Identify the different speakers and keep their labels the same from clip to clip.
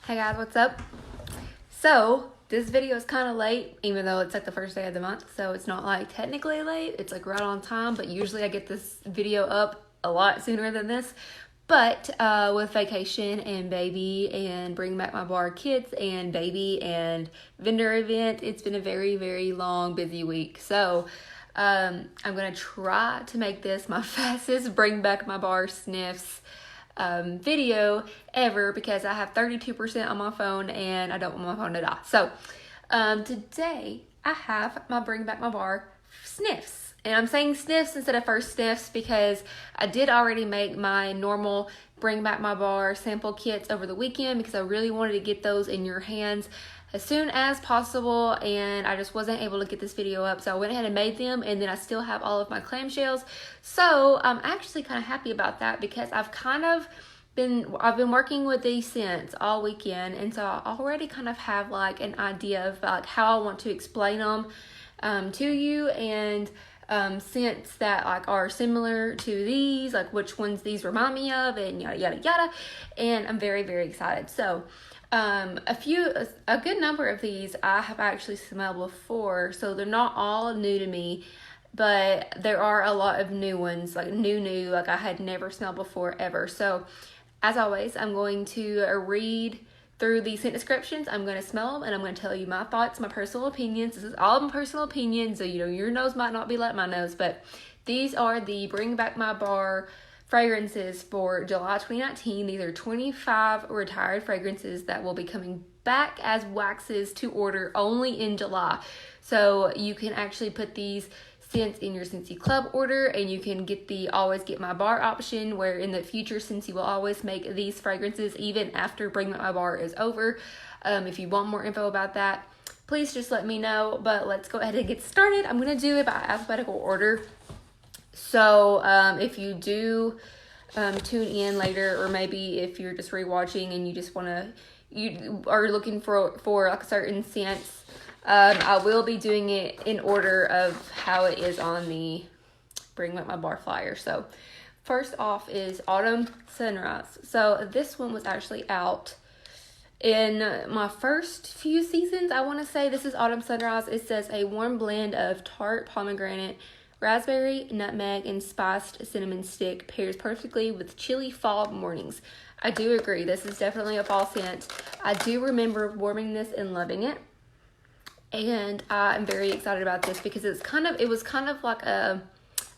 Speaker 1: Hey guys, what's up? So, this video is kind of late, even though it's like the first day of the month, so it's not like technically late, it's like right on time, but usually I get this video up a lot sooner than this. But with vacation and baby and bring back my bar kids and baby and vendor event, it's been a very, very long, busy week. So, I'm gonna try to make this my fastest bring back my bar Sniffs video ever, because I have 32% on my phone and I don't want my phone to die. So today I have my bring back my bar Sniffs, and I'm saying Sniffs instead of first Sniffs because I did already make my normal bring back my bar sample kits over the weekend, because I really wanted to get those in your hands as soon as possible, and I just wasn't able to get this video up, so I went ahead and made them, and then I still have all of my clamshells. So I'm actually kind of happy about that, because I've been working with these scents all weekend, and so I already kind of have like an idea of like how I want to explain them to you, and scents that like are similar to these, like which ones these remind me of, and yada yada yada. And I'm very, very excited. So a good number of these I have actually smelled before, so they're not all new to me, but there are a lot of new ones, like new, like I had never smelled before ever. So as always, I'm going to read through the scent descriptions, I'm going to smell them, and I'm going to tell you my thoughts, my personal opinions. This is all my personal opinions, so you know your nose might not be like my nose, but these are the Bring Back My Bar fragrances for July 2019. These are 25 retired fragrances that will be coming back as waxes to order only in July. So you can actually put these scents in your Scentsy Club order, and you can get the Always Get My Bar option, where in the future Scentsy will always make these fragrances even after Bring Back My Bar is over. If you want more info about that, please just let me know. But let's go ahead and get started. I'm going to do it by alphabetical order. So if you do tune in later, or maybe if you're just rewatching and you just you are looking for like certain scents, I will be doing it in order of how it is on the Bring Back My Bar flyer. So first off is Autumn Sunrise. So this one was actually out in my first few seasons, I want to say. This is Autumn Sunrise. It says a warm blend of tart pomegranate, raspberry, nutmeg, and spiced cinnamon stick pairs perfectly with chilly fall mornings. I do agree. This is definitely a fall scent. I do remember warming this and loving it. And I'm very excited about this because it was kind of like a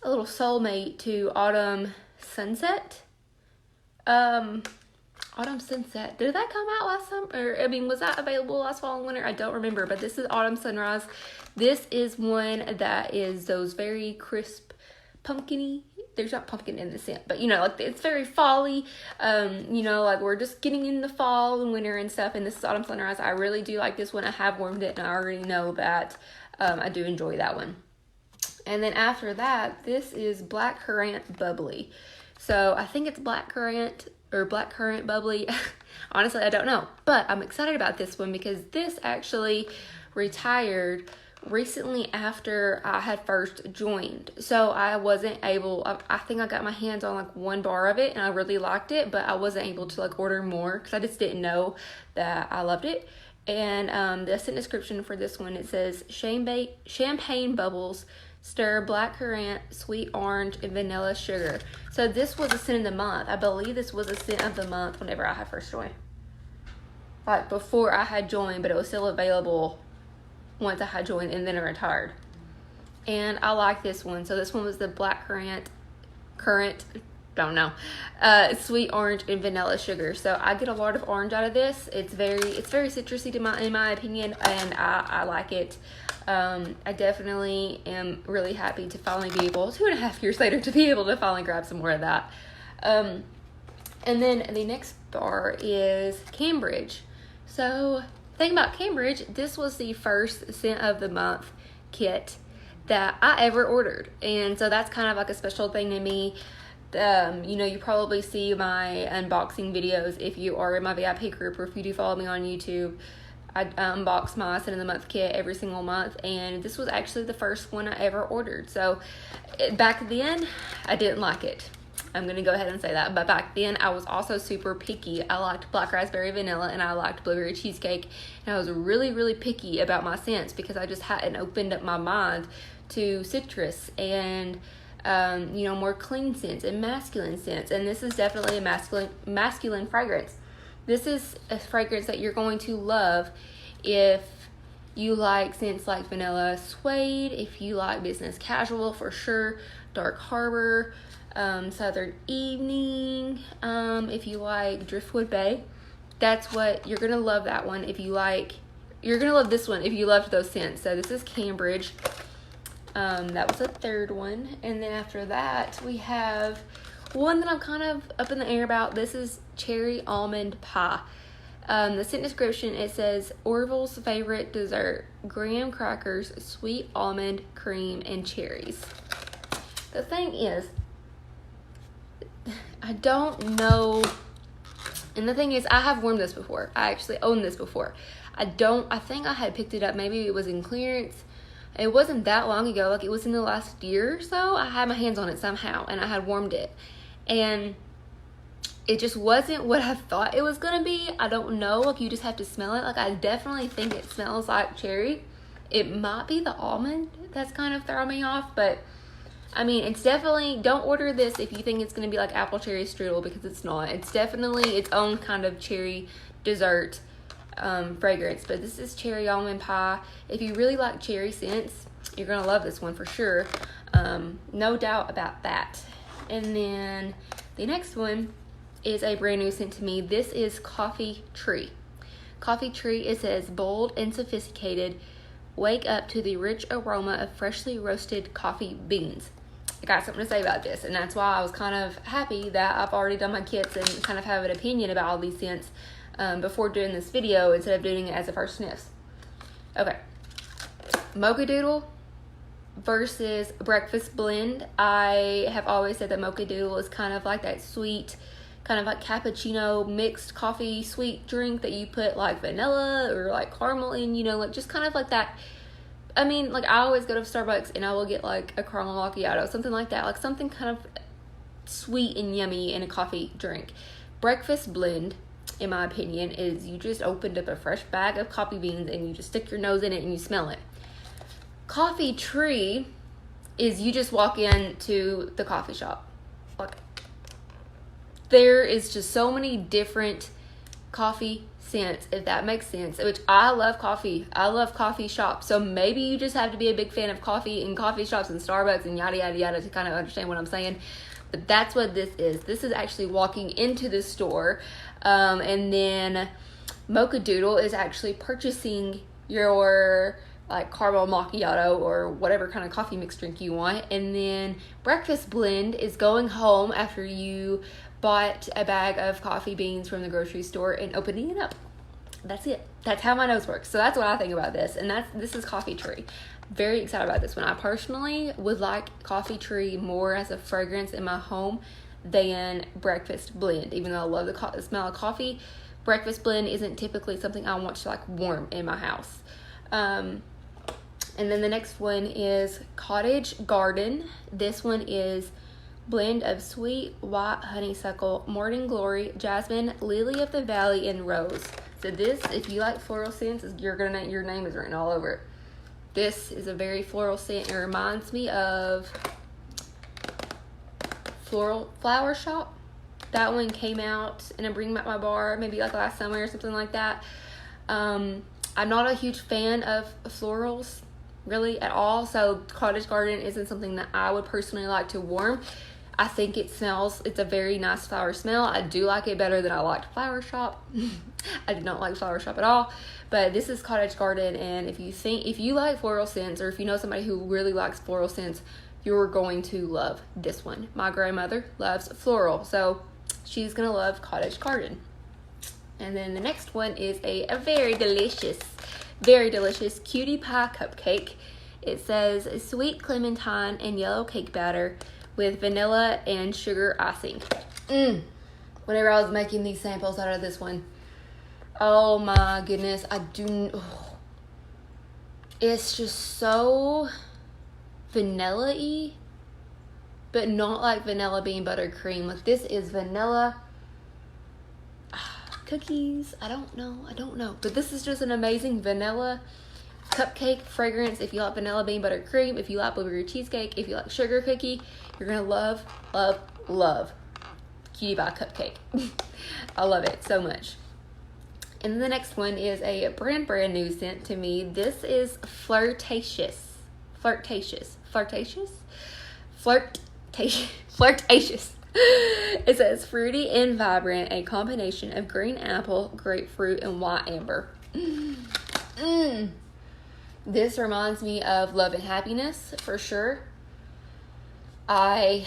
Speaker 1: little soulmate to Autumn Sunset. Autumn Sunset. Did that come out last summer? I mean, was that available last fall and winter? I don't remember, but this is Autumn Sunrise. This is one that is those very crisp, pumpkin-y. There's not pumpkin in the scent, but you know, like it's very fall-y. You know, like we're just getting into fall and winter and stuff, and this is Autumn Sunrise. I really do like this one. I have warmed it, and I already know that I do enjoy that one. And then after that, this is Black Currant Bubbly. So I think it's Black Currant or Black Currant Bubbly. Honestly, I don't know, but I'm excited about this one because this actually retired recently after I had first joined. So I wasn't able, I think I got my hands on like one bar of it and I really liked it, but I wasn't able to like order more because I just didn't know that I loved it. And the scent description for this one, it says champagne bubbles, stir black currant, sweet orange, and vanilla sugar. So this was a scent of the month. I believe this was a scent of the month whenever I had first joined. Like before I had joined, but it was still available once I had joined, and then I retired. And I like this one. So this one was the black currant, don't know, sweet orange and vanilla sugar. So I get a lot of orange out of this. It's very citrusy in my opinion, and I like it. I definitely am really happy to finally be able, 2.5 years later, to be able to finally grab some more of that. And then the next bar is Cambridge. So thing about Cambridge, this was the first scent of the month kit that I ever ordered, and so that's kind of like a special thing to me. You know, you probably see my unboxing videos if you are in my VIP group, or if you do follow me on YouTube. I unbox my scent of the month kit every single month, and this was actually the first one I ever ordered. So back then I didn't like it. I'm gonna go ahead and say that. But back then I was also super picky. I liked black raspberry vanilla and I liked blueberry cheesecake, and I was really, really picky about my scents because I just hadn't opened up my mind to citrus and you know, more clean scents and masculine scents. And this is definitely a masculine fragrance. This is a fragrance that you're going to love if you like scents like vanilla suede, if you like business casual for sure, dark harbor, southern evening, if you like driftwood bay. That's what you're gonna love. That one if you like. You're gonna love this one if you loved those scents. So this is Cambridge. That was the third one. And then after that we have one that I'm kind of up in the air about. This is cherry almond pie. The scent description, it says Orville's favorite dessert: graham crackers, sweet almond cream, and cherries. The thing is, I don't know, and the thing is, I have worn this before. I actually own this before. I think I had picked it up, maybe it was in clearance. It wasn't that long ago, like it was in the last year or so. I had my hands on it somehow, and I had warmed it, and it just wasn't what I thought it was gonna be. I don't know, like you just have to smell it. Like I definitely think it smells like cherry. It might be the almond that's kind of throwing me off, but I mean, it's definitely, don't order this if you think it's gonna be like apple cherry strudel, because it's not. It's definitely its own kind of cherry dessert fragrance. But this is cherry almond pie. If you really like cherry scents, you're gonna love this one for sure. No doubt about that. And then the next one is a brand new scent to me. This is Coffee Tree. Coffee Tree, it says bold and sophisticated. Wake up to the rich aroma of freshly roasted coffee beans. I got something to say about this, and that's why I was kind of happy that I've already done my kits and kind of have an opinion about all these scents before doing this video instead of doing it as a first sniffs. Okay, Mocha Doodle versus Breakfast Blend. I have always said that Mocha Doodle is kind of like that sweet, kind of like cappuccino mixed coffee sweet drink that you put like vanilla or like caramel in, you know, like just kind of like that. I mean, like I always go to Starbucks and I will get like a caramel macchiato, something like that, like something kind of sweet and yummy in a coffee drink. Breakfast Blend, in my opinion, is you just opened up a fresh bag of coffee beans and you just stick your nose in it and you smell it. Coffee Tree is you just walk into the coffee shop. Like, there is just so many different coffee scents, if that makes sense, which I love coffee. I love coffee shops. So maybe you just have to be a big fan of coffee and coffee shops and Starbucks and yada, yada, yada to kind of understand what I'm saying. But that's what this is. This is actually walking into the store. And then Mocha Doodle is actually purchasing your like caramel macchiato or whatever kind of coffee mix drink you want. And then Breakfast Blend is going home after you bought a bag of coffee beans from the grocery store and opening it up. That's it. That's how my nose works. So that's what I think about this. And this is Coffee Tree. Very excited about this one. I personally would like Coffee Tree more as a fragrance in my home than Breakfast Blend. Even though I love the smell of coffee, Breakfast Blend isn't typically something I want to like warm in my house. And then the next one is Cottage Garden. This one is blend of sweet white honeysuckle, morning glory, jasmine, lily of the valley, and rose. So this, if you like floral scents, your name is written all over it. This is a very floral scent. It reminds me of Flower Shop. That one came out in a Bring Back My Bar maybe like last summer or something like that. I'm not a huge fan of florals really at all, so Cottage Garden isn't something that I would personally like to warm. I think it's a very nice flower smell. I do like it better than I liked Flower Shop. I did not like Flower Shop at all. But this is Cottage Garden, and if you like floral scents, or if you know somebody who really likes floral scents, you're going to love this one. My grandmother loves floral, so she's gonna love Cottage Garden. And then the next one is a very delicious Cutie Pie Cupcake. It says sweet clementine and yellow cake batter with vanilla and sugar icing. Whenever I was making these samples out of this one, oh my goodness, it's just so vanilla-y but not like vanilla bean buttercream. Like this is vanilla cookies. I don't know. But this is just an amazing vanilla cupcake fragrance. If you like vanilla bean buttercream, if you like blueberry cheesecake, if you like sugar cookie, you're gonna love, love, love Cutie Pie Cupcake. I love it so much. And then the next one is a brand new scent to me. This is Flirtatious. It says fruity and vibrant, a combination of green apple, grapefruit, and white amber. This reminds me of Love and Happiness for sure. I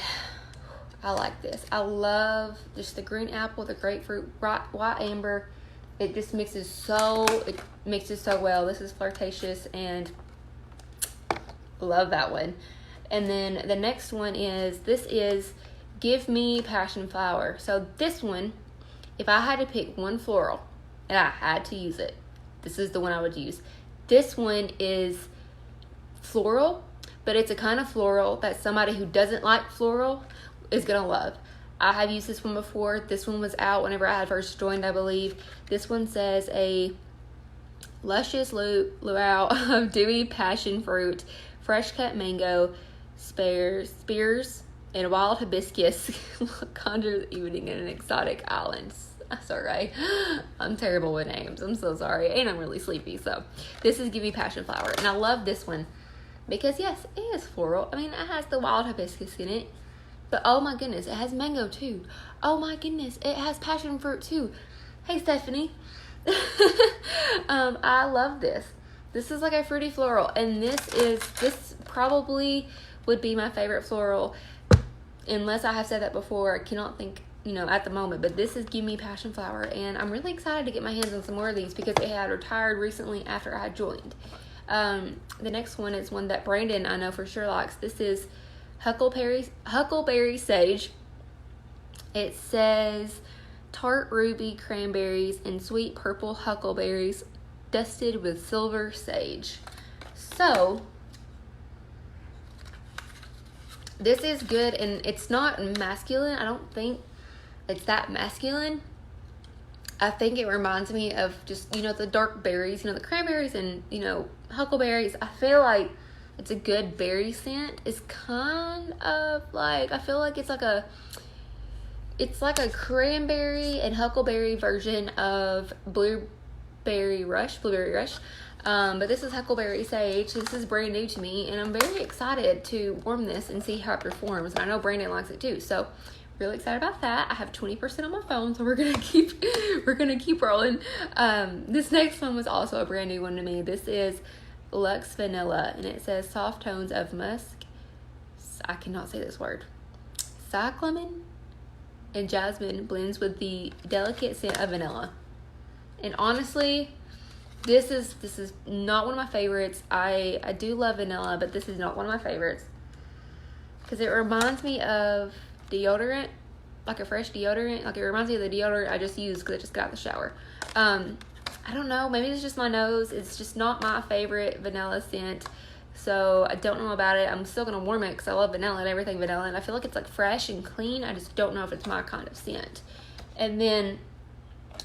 Speaker 1: like this. I love just the green apple, the grapefruit, white amber. It just mixes so well. This is Flirtatious, and love that one. And then the next one is, this is Give Me Passion Flower. So this one, if I had to pick one floral and I had to use it, this is the one I would use. This one is floral, but it's a kind of floral that somebody who doesn't like floral is gonna love. I have used this one before. This one was out whenever I had first joined, I believe. This one says a luscious luau of dewy passion fruit, fresh cut mango, spears, and wild hibiscus conjure the evening in an exotic island. Sorry, I'm terrible with names. I'm so sorry, and I'm really sleepy. So this is Give Me Passion Flower, and I love this one because yes, it is floral. I mean, it has the wild hibiscus in it, but oh my goodness, it has mango too. Oh my goodness, it has passion fruit too. Hey Stephanie, I love this. This is like a fruity floral, and this probably would be my favorite floral, unless I have said that before. I cannot think, at the moment, but this is Give Me Passion Flower, and I'm really excited to get my hands on some more of these because it had retired recently after I had joined. The next one is one that Brandon, I know for sure, likes. This is Huckleberry Sage. It says tart ruby cranberries and sweet purple huckleberries dusted with silver sage. So this is good, and it's not masculine. I don't think it's that masculine. I think it reminds me of just, the dark berries, the cranberries and, huckleberries. I feel like it's a good berry scent. It's kind of like, I feel like it's like a cranberry and huckleberry version of Blueberry Rush. But this is Huckleberry Sage. This is brand new to me, and I'm very excited to warm this and see how it performs. And I know Brandon likes it too, so really excited about that. I have 20% on my phone, so we're gonna keep rolling. This next one was also a brand new one to me. This is Lux Vanilla, and it says soft tones of musk. I cannot say this word. Cyclamen and jasmine blends with the delicate scent of vanilla. And honestly, this is not one of my favorites. I do love vanilla, but this is not one of my favorites because it reminds me of deodorant, like a fresh deodorant. Like, it reminds me of the deodorant I just used because I just got out of the shower. I don't know, maybe it's just my nose. It's just not my favorite vanilla scent, so I don't know about it. I'm still gonna warm it because I love vanilla and everything vanilla, and I feel like it's like fresh and clean. I just don't know if it's my kind of scent. And then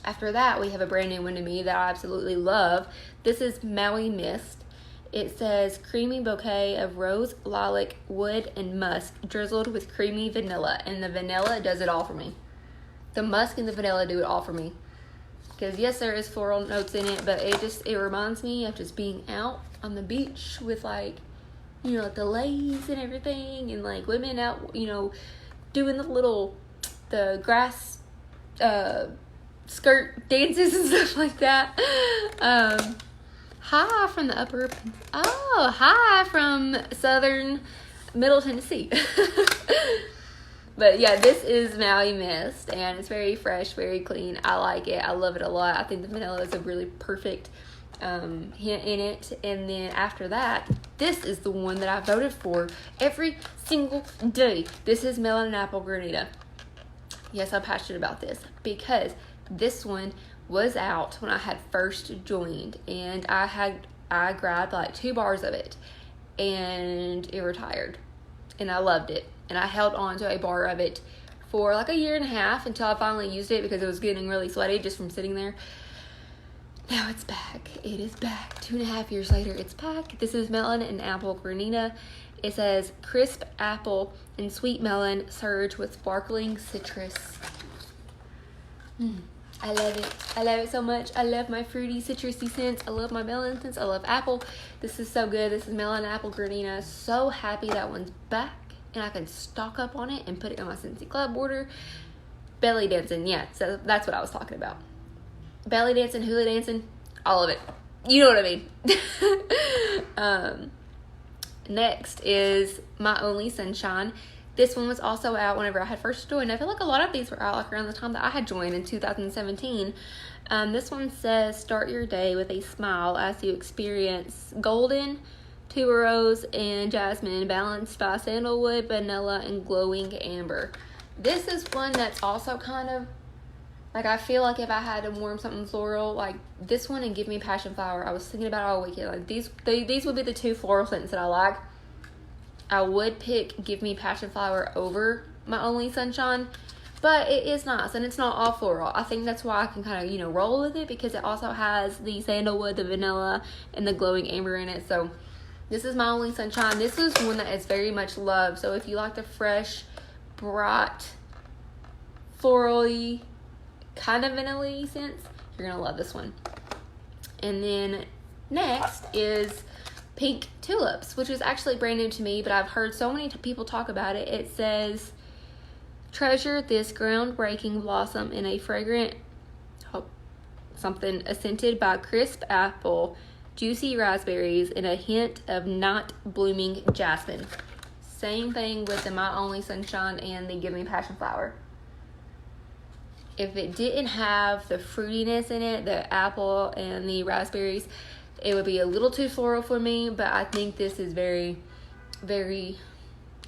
Speaker 1: after that, we have a brand new one to me that I absolutely love. This is Maui Mist. It says creamy bouquet of rose, lilac, wood, and musk drizzled with creamy vanilla. And the vanilla does it all for me. The musk and the vanilla do it all for me. Because yes, there is floral notes in it, but it reminds me of just being out on the beach with like the leis and everything, and like women out, doing the grass skirt dances and stuff like that. Hi from southern Middle Tennessee. But yeah, this is Maui Mist, and it's very fresh, very clean. I like it. I love it a lot. I think the vanilla is a really perfect hint in it. And then after that, this is the one that I voted for every single day. This is Melon and Apple Granita. Yes, I'm passionate about this because this one was out when I had first joined, and I grabbed like 2 bars of it, and it retired, and I loved it. and I held on to a bar of it for like a year and a half until I finally used it because it was getting really sweaty just from sitting there. Now it's back. It is back. 2.5 years later, it's back. This is Melon and Apple Granita. It says crisp apple and sweet melon surge with sparkling citrus. I love it. I love it so much. I love my fruity, citrusy scents. I love my melon scents. I love apple. This is so good. This is Melon and Apple Granita. So happy that one's back and I can stock up on it and put it in my Scentsy Club order. Belly dancing. Yeah, so that's what I was talking about. Belly dancing, hula dancing, all of it. You know what I mean. Next is My Only Sunshine. This one was also out whenever I had first joined. I feel like a lot of these were out like around the time that I had joined in 2017. This one says, start your day with a smile as you experience golden, tuberose, and jasmine balanced by sandalwood, vanilla, and glowing amber. This is one that's also kind of, like, I feel like if I had to warm something floral, like this one and Give Me Passion Flower, I was thinking about it all weekend. Like these would be the two floral scents that I like. I would pick Give Me Passion Flower over My Only Sunshine, but it is nice and it's not all floral. I think that's why I can kind of, you know, roll with it because it also has the sandalwood, the vanilla, and the glowing amber in it. So this is My Only Sunshine. This is one that is very much loved. So if you like the fresh, bright, florally, kind of vanilla-y scents, you're gonna love this one. And then next is Pink Tulips, which is actually brand new to me, but I've heard so many people talk about it. It says, treasure this groundbreaking blossom in a fragrant scented by crisp apple, juicy raspberries, and a hint of not blooming jasmine. Same thing with the My Only Sunshine and the Give Me Passion Flower. If it didn't have the fruitiness in it, the apple and the raspberries, it would be a little too floral for me. But I think this is very, very,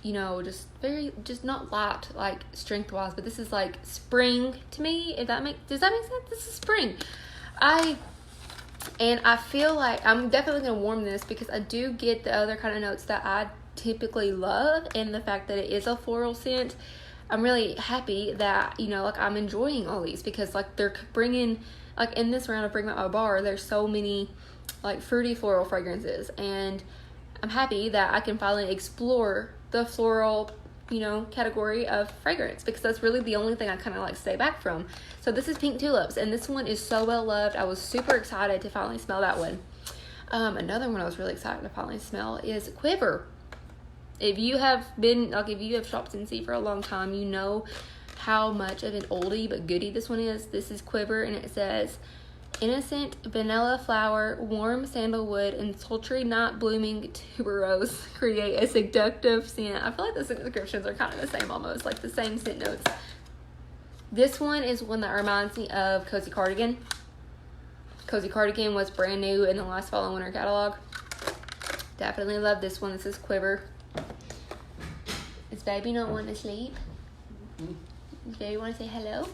Speaker 1: you know, just not light, like strength-wise. But this is like spring to me. Does that make sense? This is spring. I feel like I'm definitely gonna warm this because I do get the other kind of notes that I typically love, and the fact that it is a floral scent. I'm really happy that, you know, like I'm enjoying all these because like they're bringing, like in this round of Bring Back My Bar, there's so many like fruity floral fragrances, and I'm happy that I can finally explore the floral, you know, category of fragrance because that's really the only thing I kind of like stay back from. So this is Pink Tulips, and this one is so well loved. I was super excited to finally smell that one. Another one I was really excited to finally smell is Quiver. If you have been, like, if you have shopped Scentsy for a long time, you know how much of an oldie but goodie this one is. This is Quiver, and it says, innocent vanilla flower, warm sandalwood, and sultry not blooming tuberose create a seductive scent. I feel like the scent descriptions are kind of the same almost, like the same scent notes. This one is one that reminds me of Cozy Cardigan. Cozy Cardigan was brand new in the last fall and winter catalog. Definitely love this one. This is Quiver. Is baby not wanting to sleep? Does baby want to say hello?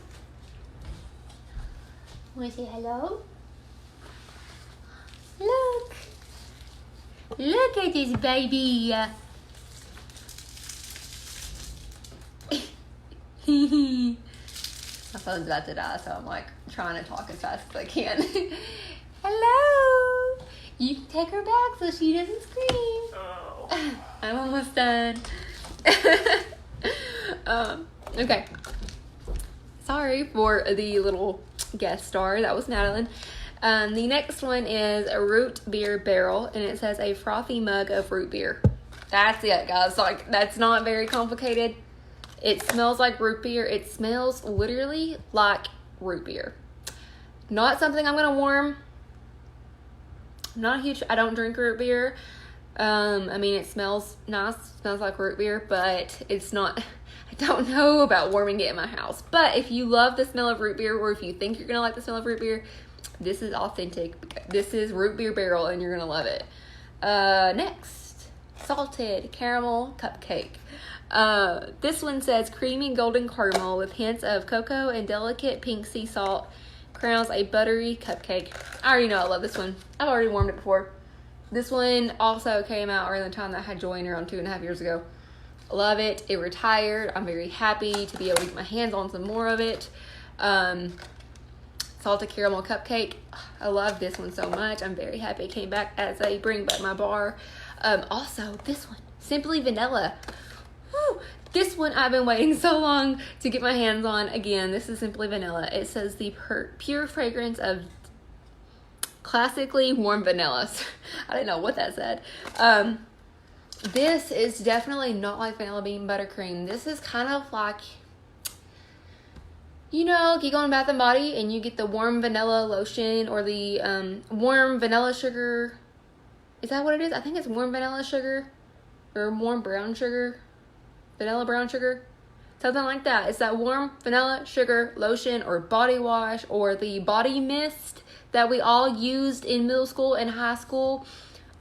Speaker 1: Want to say hello? Look! Look at this baby! My phone's about to die, so I'm like trying to talk as fast as I can. Hello! You can take her back so she doesn't scream. Oh. I'm almost done. Okay. Sorry for the little guest star. That was Madeline. The next one is a root beer barrel, and it says a frothy mug of root beer. That's it, guys. Like, that's not very complicated. It smells like root beer. It smells literally like root beer. Not something I'm gonna warm. Not a huge. I don't drink root beer. I mean, it smells nice. Smells like root beer, but it's not. I don't know about warming it in my house. But if you love the smell of root beer, or if you think you're gonna like the smell of root beer, this is authentic. This is root beer barrel, and you're gonna love it. Next, salted caramel cupcake. This one says creamy golden caramel with hints of cocoa and delicate pink sea salt crowns a buttery cupcake. I already know I love this one. I've already warmed it before. This one also came out around the time that I had joined around 2.5 years ago. Love it. It retired. I'm very happy to be able to get my hands on some more of it. Salted caramel cupcake. I love this one so much. I'm very happy it came back as a bring back my bar. Also, this one, Simply Vanilla. Woo! This one I've been waiting so long to get my hands on. Again, this is Simply Vanilla. It says the pure fragrance of classically warm vanillas. I didn't know what that said. This is definitely not like vanilla bean buttercream. This is kind of like, you know, you go in Bath and Body and you get the warm vanilla lotion or the warm vanilla sugar. Is that what it is? I think it's warm vanilla sugar or warm brown sugar. Vanilla brown sugar. Something like that. It's that warm vanilla sugar lotion or body wash or the body mist that we all used in middle school and high school.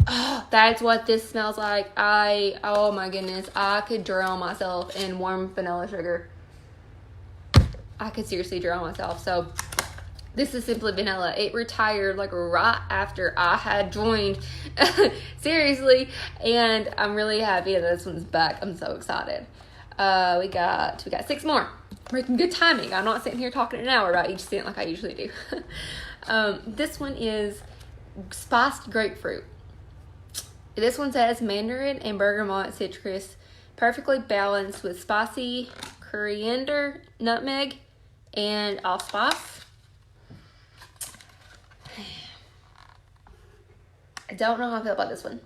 Speaker 1: Oh, that's what this smells like. Oh my goodness, I could drown myself in warm vanilla sugar. I could seriously drown myself. So this is Simply Vanilla. It retired like right after I had joined. Seriously. And I'm really happy that this one's back. I'm so excited. We got 6 more. Making good timing. I'm not sitting here talking an hour about each scent like I usually do. This one is Spiced Grapefruit. This one says mandarin and bergamot citrus, perfectly balanced with spicy coriander, nutmeg, and allspice. I don't know how I feel about this one.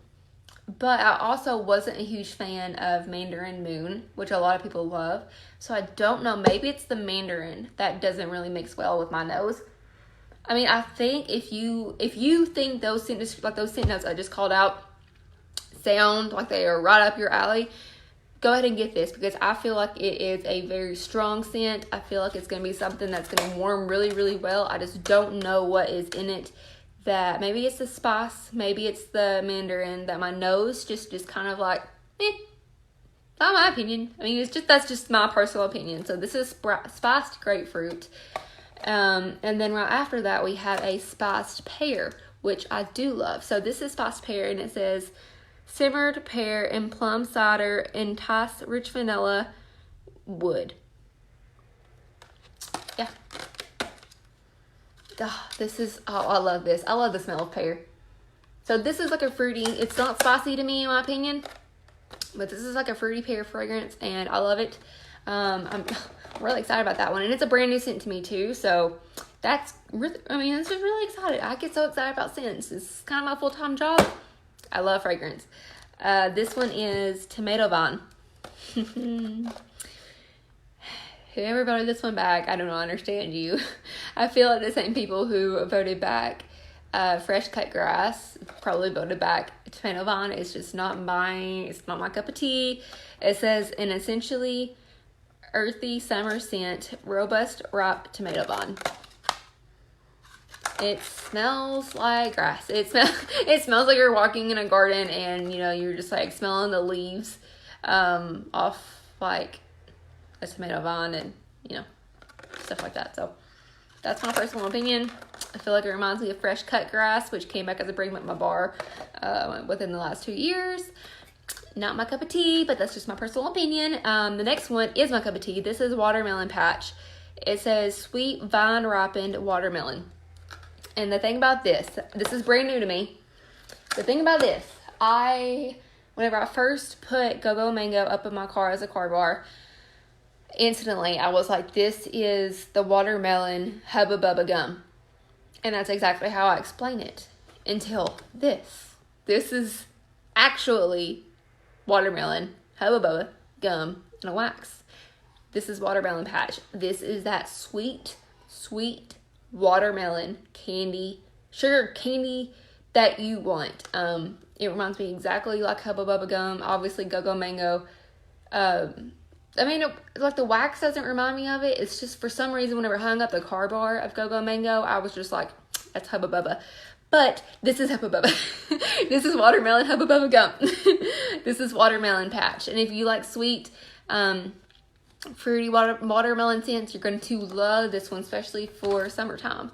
Speaker 1: But I also wasn't a huge fan of Mandarin Moon, which a lot of people love. So I don't know. Maybe it's the mandarin that doesn't really mix well with my nose. I mean, I think if you think those scent notes I just called out sound like they are right up your alley, go ahead and get this, because I feel like it is a very strong scent. I feel like it's going to be something that's going to warm really, really well. I just don't know what is in it. That maybe it's the spice, maybe it's the mandarin, that my nose just kind of like, not my opinion. I mean, that's just my personal opinion. So this is spiced grapefruit. And then right after that, we have a spiced pear, which I do love. So this is spiced pear, and it says simmered pear and plum cider, entice rich vanilla, wood. Yeah. I love this. I love the smell of pear. So this is like a fruity, it's not spicy to me in my opinion, but this is like a fruity pear fragrance and I love it. I'm really excited about that one, and it's a brand new scent to me too, so that's really, this is really excited. I get so excited about scents. It's kind of my full-time job. I love fragrance. This one is Tomato Vine. Whoever voted this one back, I don't understand you. I feel like the same people who voted back Fresh Cut Grass probably voted back Tomato Vine. It's just not mine. It's not my cup of tea. It says an essentially earthy summer scent, robust ripe tomato vine. It smells like grass. It smells like you're walking in a garden and you're just like smelling the leaves off like a tomato vine and stuff like that. So that's my personal opinion. I feel like it reminds me of Fresh Cut Grass, which came back as a bring back my bar within the last 2 years. Not my cup of tea, but that's just my personal opinion. The next one is my cup of tea. This is Watermelon Patch. It says sweet vine ripened watermelon. And the thing about this is brand new to me. The thing about this, whenever I first put Go-Go Mango up in my car as a car bar, instantly I was like, this is the watermelon Hubba Bubba gum. And that's exactly how I explain it until this. This is actually watermelon Hubba Bubba gum in a wax. This is Watermelon Patch. This is that sweet, sweet watermelon candy, sugar candy that you want. It reminds me exactly like Hubba Bubba gum. Obviously, Go-Go Mango. Like the wax doesn't remind me of it. It's just for some reason whenever I hung up the car bar of Go-Go Mango, I was just like, that's Hubba Bubba. But this is Hubba Bubba. This is watermelon Hubba Bubba gum. This is Watermelon Patch. And if you like sweet, fruity watermelon scents, you're going to love this one, especially for summertime.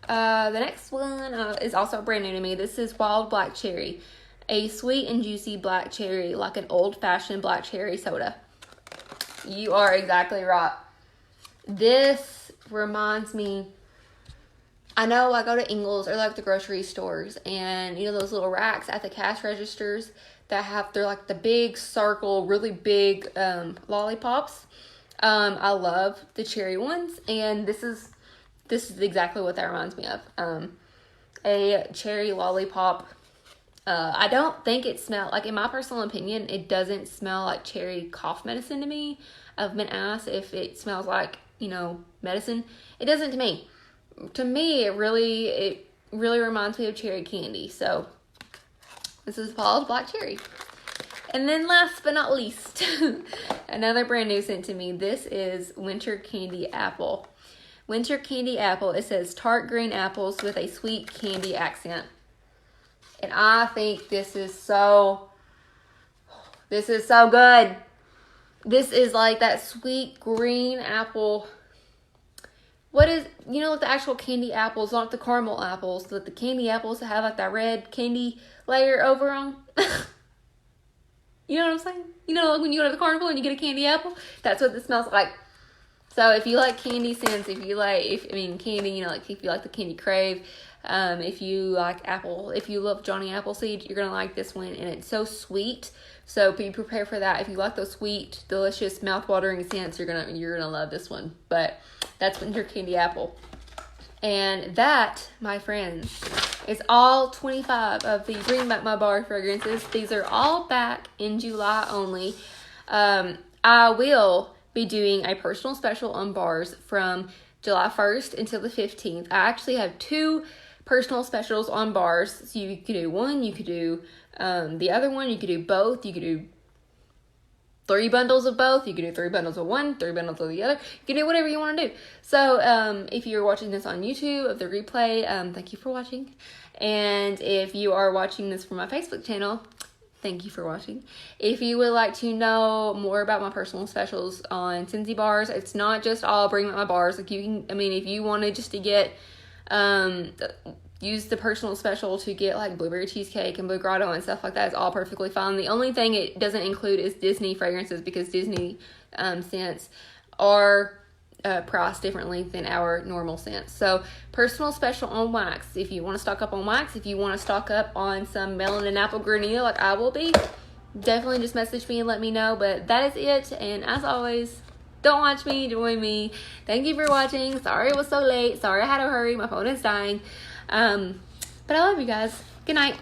Speaker 1: The next one is also brand new to me. This is Wild Black Cherry. a sweet and juicy black cherry, like an old-fashioned black cherry soda. You are exactly right. This reminds me, I know I go to Ingles or like the grocery stores, and you know those little racks at the cash registers that have, they're like the big circle, really big lollipops. I love the cherry ones, and this is exactly what that reminds me of. A cherry lollipop. I don't think it smells, like in my personal opinion, it doesn't smell like cherry cough medicine to me. I've been asked if it smells like, you know, medicine. It doesn't to me. To me, it really reminds me of cherry candy. So this is Paul's Black Cherry. And then last but not least, another brand new scent to me. This is Winter Candy Apple. Winter Candy Apple, it says tart green apples with a sweet candy accent. And I think this is so good. This is like that sweet green apple. What is, you know, like the actual candy apples, not the caramel apples, but the candy apples that have like that red candy layer over them. You know what I'm saying? You know, like when you go to the carnival and you get a candy apple? That's what this smells like. So if you like candy scents, if you like, candy, you know, like if you like the Candy Crave, if you like apple, if you love Johnny Appleseed, you're going to like this one. And it's so sweet. So be prepared for that. If you like those sweet, delicious, mouth-watering scents, you're gonna love this one. But that's Winter Candy Apple. And that, my friends, is all 25 of the Bring Back My Bar fragrances. These are all back in July only. I will be doing a personal special on bars from July 1st until the 15th. I actually have 2 personal specials on bars. So you could do one, you could do the other one, you could do both, you could do 3 bundles of both, you could do 3 bundles of one, 3 bundles of the other. You can do whatever you want to do. So if you're watching this on YouTube of the replay, thank you for watching. And if you are watching this from my Facebook channel, thank you for watching. If you would like to know more about my personal specials on Scentsy bars, it's not just all Bring Back My Bars. Like you can, if you wanted just to get use the personal special to get like blueberry cheesecake and blue grotto and stuff like that, is all perfectly fine. The only thing it doesn't include is Disney fragrances, because Disney scents are priced differently than our normal scents. So personal special on wax. If you want to stock up on wax, if you want to stock up on some melon and apple granita like I will be, definitely just message me and let me know. But that is it. And as always, don't watch me, join me. Thank you for watching. Sorry it was so late. Sorry I had to hurry. My phone is dying. But I love you guys. Good night.